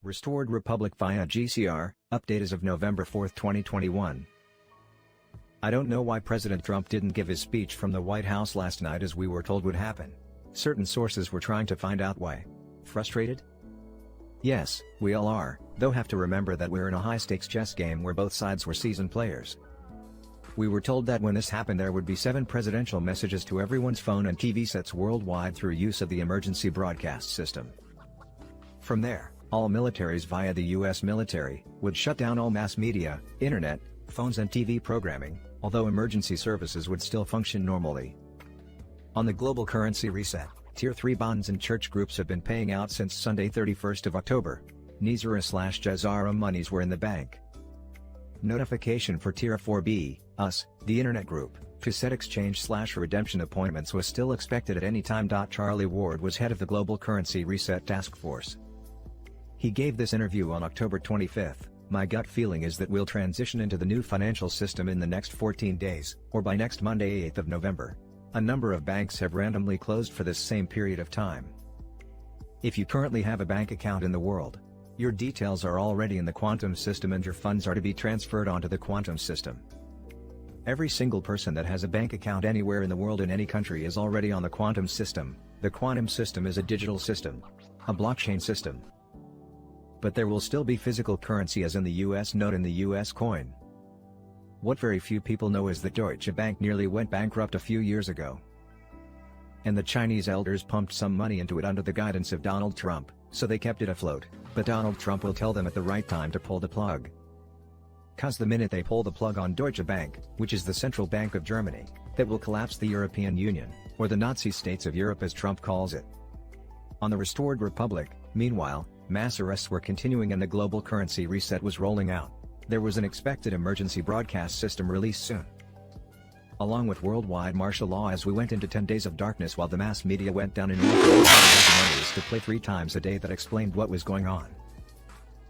Restored Republic via GCR, update as of November 4, 2021. I don't know why President Trump didn't give his speech from the White House last night as we were told would happen. Certain sources were trying to find out why. Frustrated? Yes, we all are, though have to remember that we're in a high-stakes chess game where both sides were seasoned players. We were told that when this happened there would be 7 presidential messages to everyone's phone and TV sets worldwide through use of the emergency broadcast system. From there, all militaries via the US military would shut down all mass media, internet, phones and TV programming, although emergency services would still function normally. On the global currency reset, Tier 3 bonds and church groups have been paying out since Sunday 31st of October. 𝐑𝐄𝐒/𝐍𝐎𝐕𝐄𝐌 monies were in the bank. Notification for Tier 4B, US, the internet group, to set exchange/redemption appointments was still expected at any time. Charlie Ward was head of the Global Currency Reset Task Force. He gave this interview on October 25. My gut feeling is that we'll transition into the new financial system in the next 14 days, or by next Monday 8th of November. A number of banks have randomly closed for this same period of time. If you currently have a bank account in the world, your details are already in the quantum system and your funds are to be transferred onto the quantum system. Every single person that has a bank account anywhere in the world in any country is already on the quantum system. The quantum system is a digital system, a blockchain system. But there will still be physical currency as in the US note and the US coin. What very few people know is that Deutsche Bank nearly went bankrupt a few years ago. And the Chinese elders pumped some money into it under the guidance of Donald Trump, so they kept it afloat, but Donald Trump will tell them at the right time to pull the plug. 'Cause the minute they pull the plug on Deutsche Bank, which is the central bank of Germany, that will collapse the European Union, or the Nazi states of Europe as Trump calls it. On the Restored Republic, meanwhile, mass arrests were continuing and the global currency reset was rolling out. There was an expected emergency broadcast system released soon, along with worldwide martial law as we went into 10 days of darkness while the mass media went down in order to play 3 times a day that explained what was going on.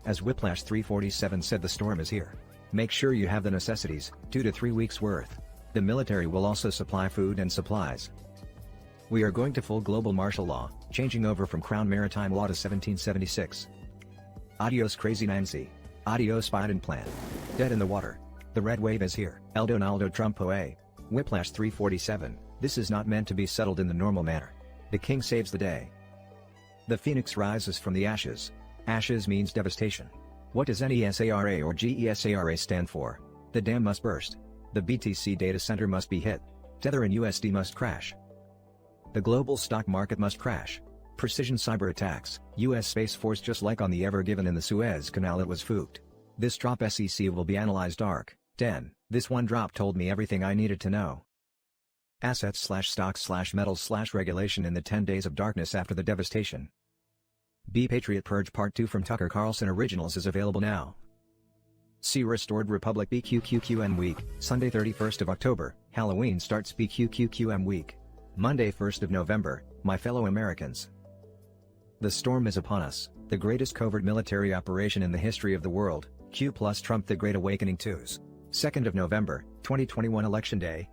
As Whiplash 347 said, the storm is here. Make sure you have the necessities, 2 to 3 weeks worth. The military will also supply food and supplies. We are going to full global martial law, changing over from Crown Maritime Law to 1776. Adios crazy Nancy. Adios Biden plan. Dead in the water. The red wave is here. El Donaldo Trump OA. Whiplash 347, this is not meant to be settled in the normal manner. The king saves the day. The phoenix rises from the ashes. Ashes means devastation. What does NESARA or GESARA stand for? The dam must burst. The BTC data center must be hit. Tether and USD must crash. The global stock market must crash. Precision cyber attacks, US Space Force just like on the Ever Given in the Suez Canal it was fooked. This drop SEC will be analyzed ARK, 10, this one drop told me everything I needed to know. Assets/stocks/metals/regulation in the 10 days of darkness after the devastation. B Patriot Purge Part 2 from Tucker Carlson Originals is available now. See Restored Republic BQQQM Week, Sunday 31st of October, Halloween starts BQQQM Week. Monday 1st of November, my fellow Americans. The storm is upon us, the greatest covert military operation in the history of the world, Q plus Trump the Great Awakening 2s. 2nd of November, 2021 Election Day.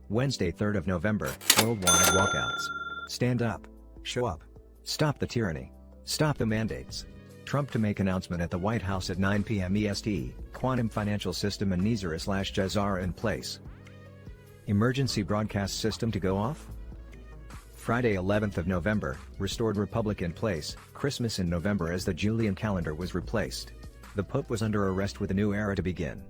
Wednesday 3rd of November, worldwide walkouts. Stand up. Show up. Stop the tyranny. Stop the mandates. Trump to make announcement at the White House at 9 p.m. EST, quantum financial system and 𝐑𝐄𝐒/𝍍𝐎𝐕𝐄𝐌 in place. Emergency broadcast system to go off? Friday 11th of November, Restored Republic in place, Christmas in November as the Julian calendar was replaced. The Pope was under arrest with a new era to begin.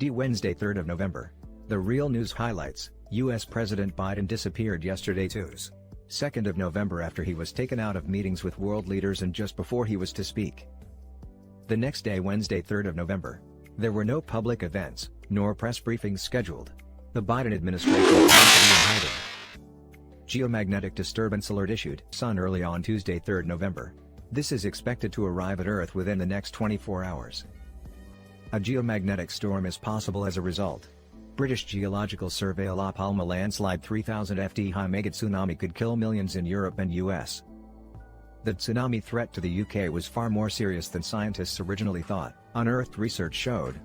Wednesday 3rd of November. The real news highlights, US President Biden disappeared yesterday 2nd of November after he was taken out of meetings with world leaders and just before he was to speak. The next day Wednesday 3rd of November. There were no public events, nor press briefings scheduled. The Biden administration seemed to be in hiding. Geomagnetic disturbance alert issued Sun early on Tuesday 3rd November. This is expected to arrive at Earth within the next 24 hours. A geomagnetic storm is possible as a result. British Geological Survey: La Palma landslide 3000 ft high mega tsunami could kill millions in Europe and US. The tsunami threat to the UK was far more serious than scientists originally thought, unearthed research showed.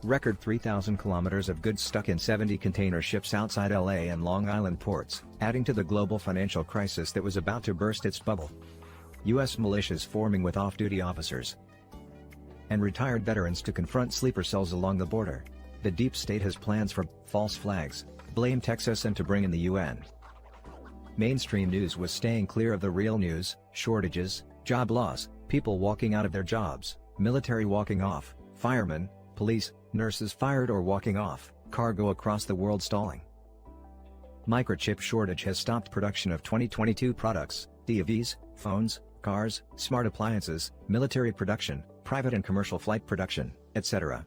Record 3,000 kilometers of goods stuck in 70 container ships outside LA and Long Island ports, adding to the global financial crisis that was about to burst its bubble. U.S. militias forming with off-duty officers and retired veterans to confront sleeper cells along the border. The deep state has plans for false flags, blame Texas and to bring in the UN. Mainstream news was staying clear of the real news: shortages, job loss, people walking out of their jobs, military walking off, firemen, police, nurses fired or walking off, cargo across the world stalling. Microchip shortage has stopped production of 2022 products, TVs, phones, cars, smart appliances, military production, private and commercial flight production, etc.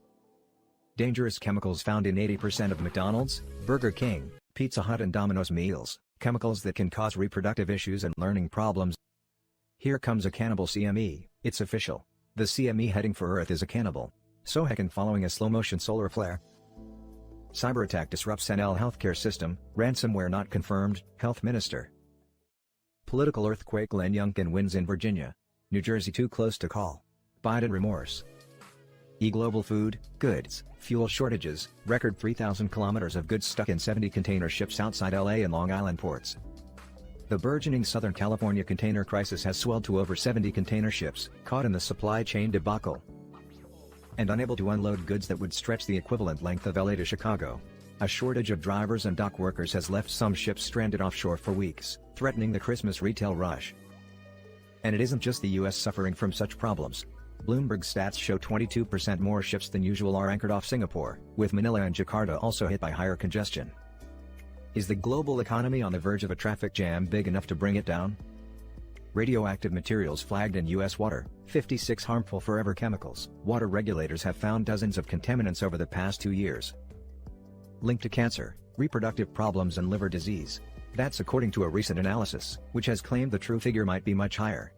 Dangerous chemicals found in 80% of McDonald's, Burger King, Pizza Hut and Domino's meals, chemicals that can cause reproductive issues and learning problems. Here comes a cannibal CME, it's official. The CME heading for Earth is a cannibal. So heckin' following a slow-motion solar flare. Cyber attack disrupts NL healthcare system, ransomware not confirmed, health minister. Political earthquake: Glenn Youngkin wins in Virginia. New Jersey too close to call. Biden remorse. Global food, goods, fuel shortages, record 3,000 kilometers of goods stuck in 70 container ships outside LA and Long Island ports. The burgeoning Southern California container crisis has swelled to over 70 container ships, caught in the supply chain debacle and unable to unload goods that would stretch the equivalent length of LA to Chicago. A shortage of drivers and dock workers has left some ships stranded offshore for weeks, threatening the Christmas retail rush. And it isn't just the US suffering from such problems. Bloomberg stats show 22% more ships than usual are anchored off Singapore, with Manila and Jakarta also hit by higher congestion. Is the global economy on the verge of a traffic jam big enough to bring it down? Radioactive materials flagged in U.S. water, 56 harmful forever chemicals. Water regulators have found dozens of contaminants over the past 2 years, linked to cancer, reproductive problems and liver disease. That's according to a recent analysis, which has claimed the true figure might be much higher.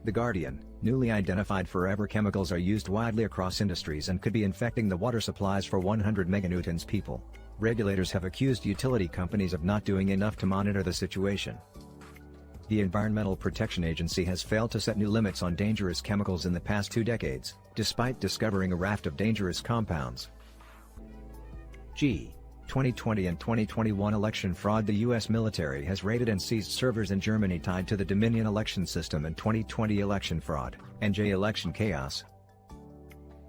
The Guardian: newly identified forever chemicals are used widely across industries and could be infecting the water supplies for 100 meganewtons people. Regulators have accused utility companies of not doing enough to monitor the situation. The Environmental Protection Agency has failed to set new limits on dangerous chemicals in the past 2 decades, despite discovering a raft of dangerous compounds. 2020 and 2021 election fraud: the U.S. military has raided and seized servers in Germany tied to the Dominion election system and 2020 election fraud, NJ election chaos.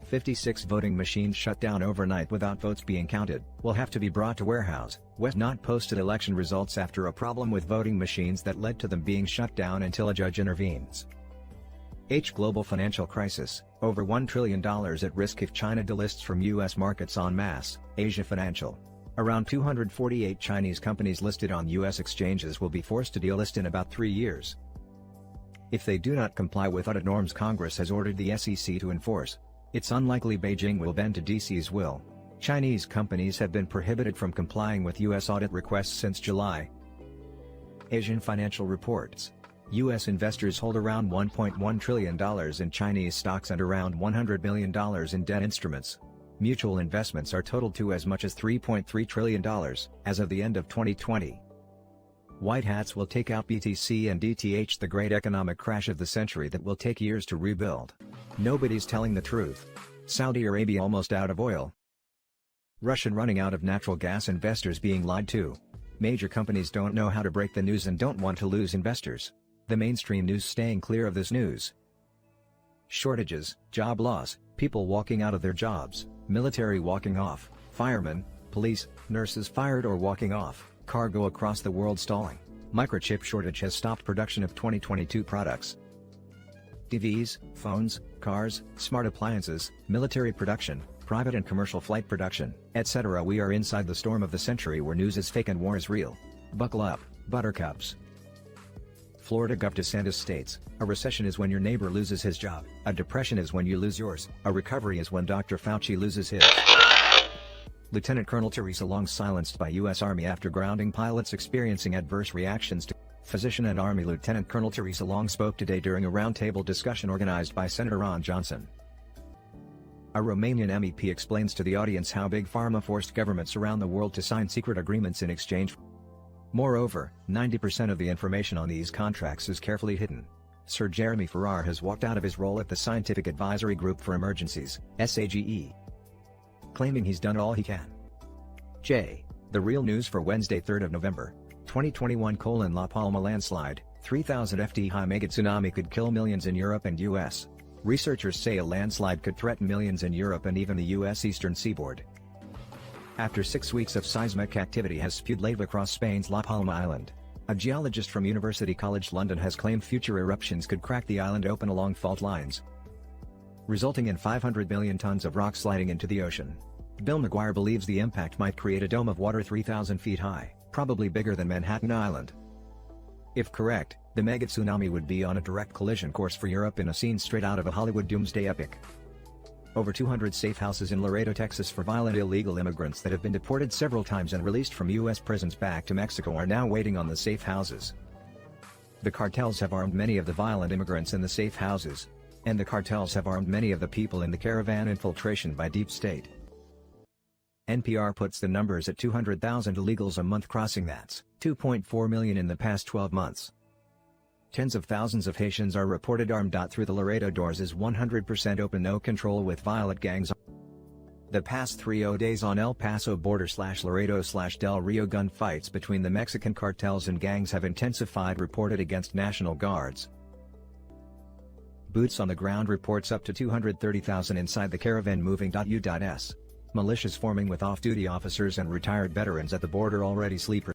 56 voting machines shut down overnight without votes being counted, will have to be brought to warehouse. West not posted election results after a problem with voting machines that led to them being shut down until a judge intervenes. Global financial crisis: over $1 trillion at risk if China delists from U.S. markets en masse. Asia Financial: around 248 Chinese companies listed on U.S. exchanges will be forced to delist in about 3 years. If they do not comply with audit norms Congress has ordered the SEC to enforce, it's unlikely Beijing will bend to DC's will. Chinese companies have been prohibited from complying with U.S. audit requests since July. Asian Financial reports: U.S. investors hold around $1.1 trillion in Chinese stocks and around $100 billion in debt instruments. Mutual investments are totaled to as much as $3.3 trillion, as of the end of 2020. White hats will take out BTC and DTH: the great economic crash of the century that will take years to rebuild. Nobody's telling the truth. Saudi Arabia almost out of oil. Russian running out of natural gas. Investors being lied to. Major companies don't know how to break the news and don't want to lose investors. The mainstream news staying clear of this news. Shortages, job loss, people walking out of their jobs, military walking off, firemen, police, nurses fired or walking off, cargo across the world stalling. Microchip shortage has stopped production of 2022 products. TVs, phones, cars, smart appliances, military production, private and commercial flight production, etc. We are inside the storm of the century where news is fake and war is real. Buckle up, buttercups. Florida Gov. DeSantis states, a recession is when your neighbor loses his job, a depression is when you lose yours, a recovery is when Dr. Fauci loses his. Lieutenant Colonel Theresa Long silenced by U.S. Army after grounding pilots experiencing adverse reactions to. Physician and Army Lieutenant Colonel Theresa Long spoke today during a roundtable discussion organized by Senator Ron Johnson. A Romanian MEP explains to the audience how Big Pharma forced governments around the world to sign secret agreements in exchange. Moreover, 90% of the information on these contracts is carefully hidden. Sir Jeremy Farrar has walked out of his role at the Scientific Advisory Group for Emergencies, SAGE, claiming he's done all he can. The real news for Wednesday, 3rd of November, 2021: La Palma landslide, 3000 ft high mega tsunami could kill millions in Europe and US. Researchers say a landslide could threaten millions in Europe and even the US eastern seaboard. After 6 weeks of seismic activity has spewed lava across Spain's La Palma Island. A geologist from University College London has claimed future eruptions could crack the island open along fault lines, resulting in 500 million tons of rock sliding into the ocean. Bill McGuire believes the impact might create a dome of water 3,000 feet high, probably bigger than Manhattan Island. If correct, the mega tsunami would be on a direct collision course for Europe in a scene straight out of a Hollywood doomsday epic. Over 200 safe houses in Laredo, Texas for violent illegal immigrants that have been deported several times and released from U.S. prisons back to Mexico are now waiting on the safe houses. The cartels have armed many of the violent immigrants in the safe houses, and the cartels have armed many of the people in the caravan infiltration by deep state. NPR puts the numbers at 200,000 illegals a month crossing. That's 2.4 million in the past 12 months. Tens of thousands of Haitians are reported armed. Through the Laredo doors is 100% open, no control with violent gangs. The past 3 days on El Paso border / Laredo / Del Rio gunfights between the Mexican cartels and gangs have intensified, reported against National Guards. Boots on the ground reports up to 230,000 inside the caravan moving. U.S. Militias forming with off-duty officers and retired veterans at the border already sleep.